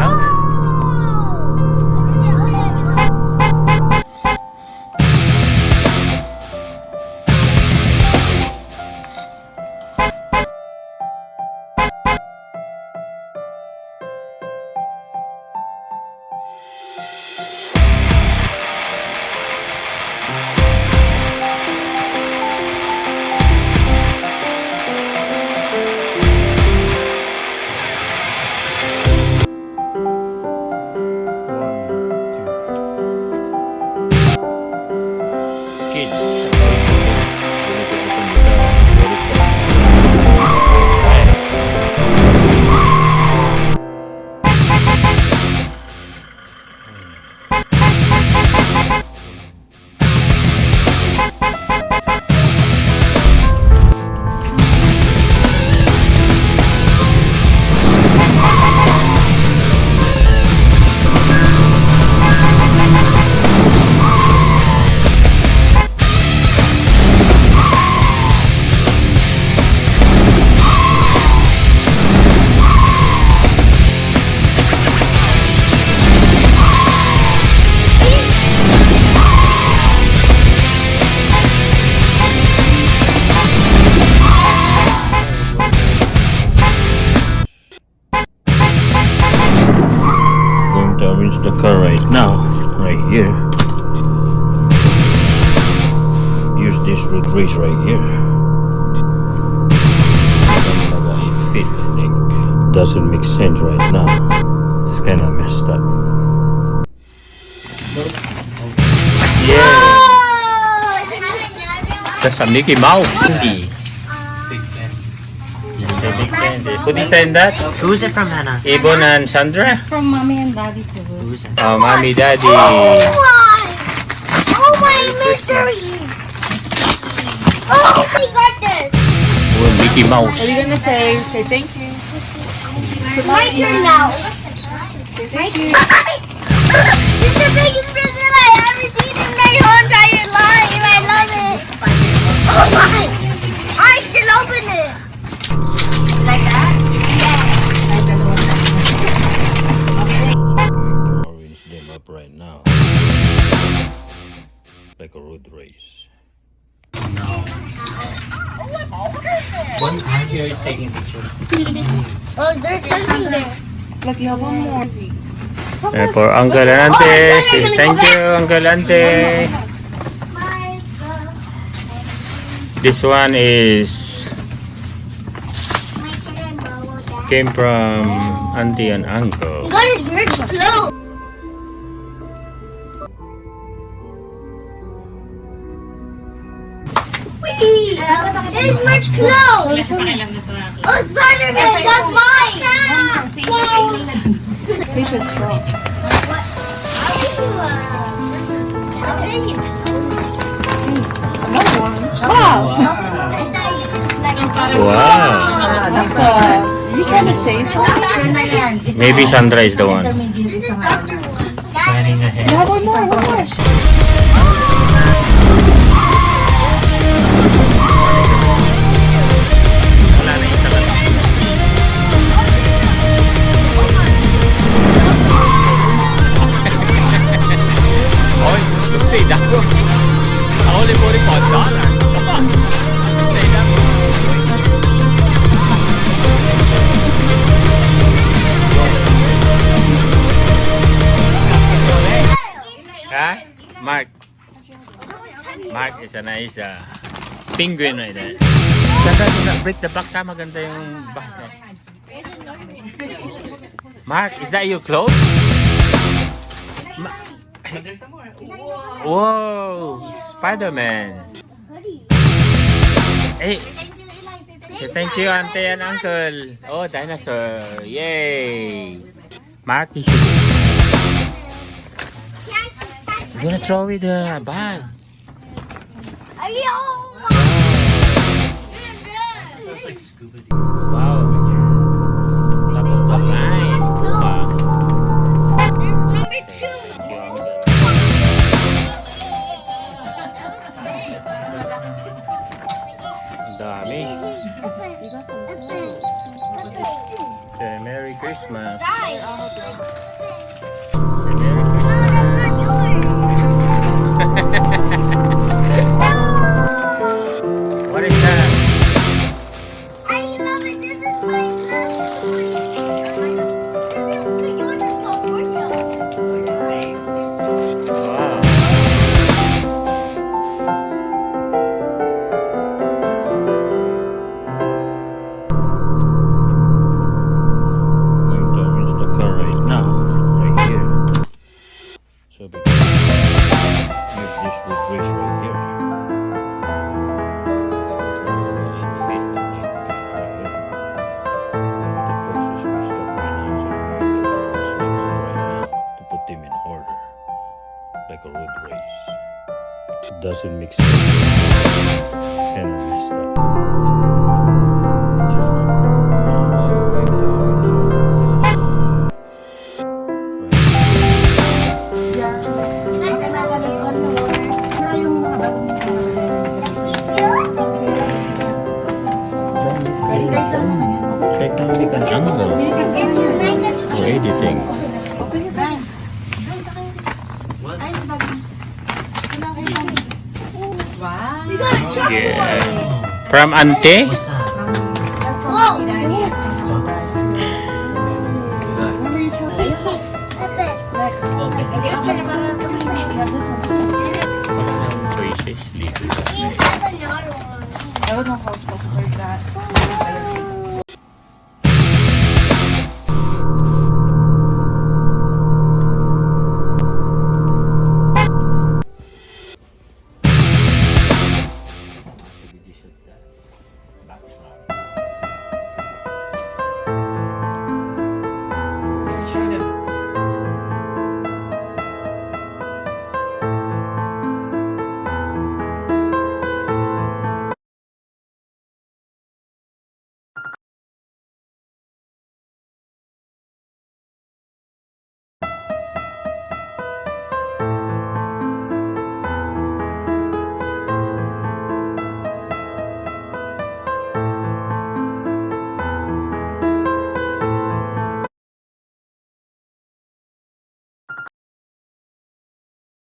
coming. The car right now, right here. Use this root race right here. Fit, I think. Doesn't make sense right now. It's kind of messed up. Yeah. That's a Mickey Mouse candy. Big candy. Who designed that? Who's it from, Hannah? Ibon and Sandra? From mommy and daddy too. Who's it? Oh, mommy, daddy. Oh my mystery! Oh, we got this! Oh, Mickey Mouse. What are you gonna say? Say thank you. My turn now. My turn. This is the biggest present I ever seen in my whole entire life. I love it. Oh my! I should open it. Like that? Orange them up right now. Like a road race. One time here is taking pictures. Oh, there's something there. Look, you have one more. And for Uncle and Auntie, say thank you, Uncle and Auntie. This one is came from Auntie and Uncle. God is rich clothes. Wait, it's much clothes. Oh, Spider-Man, that's mine. Tastes strong. Another one. Wow. Wow. You trying to say something? Maybe Sandra is the one. This is Dr. Planning ahead. You have one more. One more. Wala na isa lang. Oy, say dako. Only $45. Come on. Say dako. Ha? Mark. Mark is a nice penguin right there. Ganda na break the back ka, maganda yung box niya. Mark, is that your clothes? Whoa, Spider-Man. Hey, say thank you, Auntie and Uncle. Oh, dinosaur. Yay. Mark, you should. You're gonna throw away the bag. Looks like scuba dude. Wow. Top of the line. Wow. This is number 2. Ang dami. You got some clothes. Okay, Merry Christmas. Merry No, Christmas. that's not yours. What is that? I love it. This is my last toy. This is good. Yours is California. Wow. Going to arrange the car right now, right here. So we can use this road race right here. So it's already 8 feet, but we put it right here. Maybe the process will stop right now, so we can do this right now to put them in order, like a road race. It doesn't mix up. It's kind of messed up. Just going to arrange all this. Check lang di kan angle If you like this or editing. we got a truck. Yeah. From Ante? Whoa. Choices. Leave it. We have another one. I don't know how I was supposed to break that.